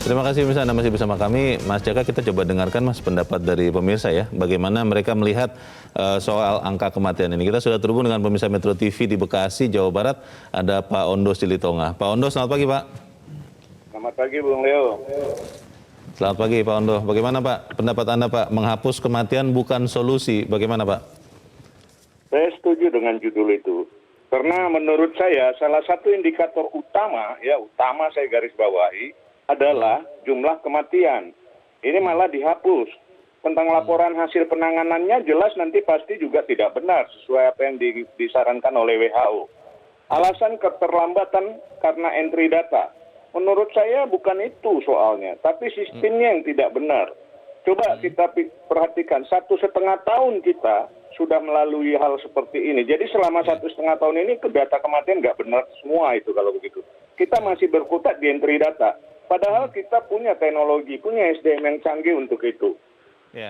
Terima kasih Anda masih bersama kami. Mas Jaka, kita coba dengarkan Mas pendapat dari pemirsa ya. Bagaimana mereka melihat soal angka kematian ini. Kita sudah terhubung dengan pemirsa Metro TV di Bekasi, Jawa Barat. Ada Pak Ondo Silitonga. Pak Ondo, selamat pagi Pak. Selamat pagi Bung Leo. Selamat pagi Pak Ondo. Bagaimana Pak pendapat Anda Pak? Menghapus kematian bukan solusi. Bagaimana Pak? Saya setuju dengan judul itu. Karena menurut saya salah satu indikator utama saya garis bawahi adalah jumlah kematian. Ini malah dihapus. Tentang laporan hasil penanganannya jelas nanti pasti juga tidak benar sesuai apa yang disarankan oleh WHO. Alasan keterlambatan karena entry data. Menurut saya bukan itu soalnya, tapi sistemnya yang tidak benar. Coba kita perhatikan, 1,5 tahun kita sudah melalui hal seperti ini. Jadi selama 1,5 tahun ini data kematian nggak benar semua itu kalau begitu. Kita masih berkutat di entry data. Padahal kita punya teknologi, punya SDM yang canggih untuk itu.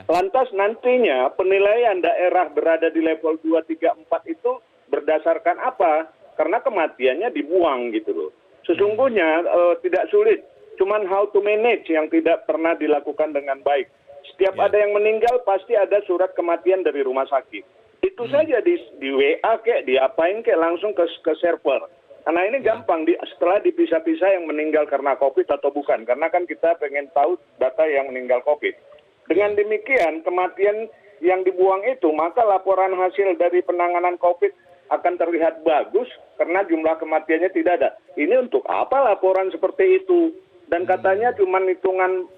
Lantas nantinya penilaian daerah berada di level 2, 3, 4 itu berdasarkan apa? Karena kematiannya dibuang gitu loh. Sesungguhnya tidak sulit, cuman how to manage yang tidak pernah dilakukan dengan baik. Setiap ada yang meninggal pasti ada surat kematian dari rumah sakit. Itu saja di WA kek, diapain kek langsung ke server. Karena ini gampang setelah dipisah-pisah yang meninggal karena COVID atau bukan. Karena kan kita pengen tahu data yang meninggal COVID. Dengan demikian kematian yang dibuang itu, maka laporan hasil dari penanganan COVID akan terlihat bagus karena jumlah kematiannya tidak ada. Ini untuk apa laporan seperti itu? Dan katanya cuma hitungan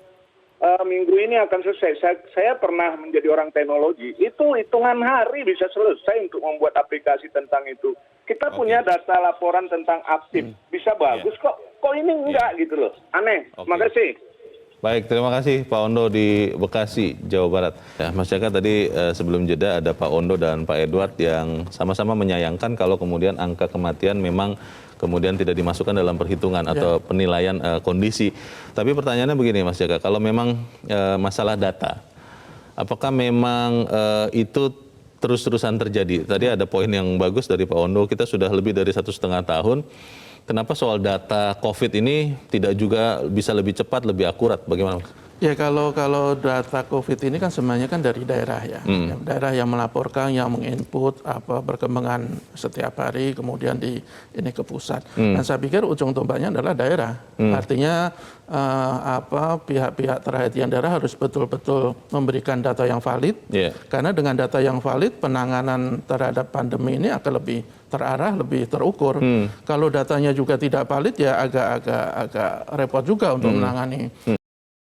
minggu ini akan selesai. Saya pernah menjadi orang teknologi. Itu hitungan hari bisa selesai untuk membuat aplikasi tentang itu. Kita punya data laporan tentang aktif. Bisa bagus kok. Kok ini enggak gitu loh. Aneh. Makasih. Baik, terima kasih Pak Ondo di Bekasi, Jawa Barat. Ya, Mas Jaka tadi sebelum jeda ada Pak Ondo dan Pak Edward yang sama-sama menyayangkan kalau kemudian angka kematian memang kemudian tidak dimasukkan dalam perhitungan atau penilaian kondisi. Tapi pertanyaannya begini Mas Jaka, kalau memang masalah data, apakah memang itu terus-terusan terjadi? Tadi ada poin yang bagus dari Pak Ondo, kita sudah lebih dari 1,5 tahun. Kenapa soal data COVID ini tidak juga bisa lebih cepat, lebih akurat? Bagaimana Mas? Ya kalau data COVID ini kan sebenarnya kan dari daerah ya. Daerah yang melaporkan, yang menginput perkembangan setiap hari, kemudian ini ke pusat. Dan saya pikir ujung tombaknya adalah daerah. Artinya pihak-pihak terkait daerah harus betul-betul memberikan data yang valid. Karena dengan data yang valid penanganan terhadap pandemi ini akan lebih terarah, lebih terukur. Kalau datanya juga tidak valid ya agak repot juga untuk menangani.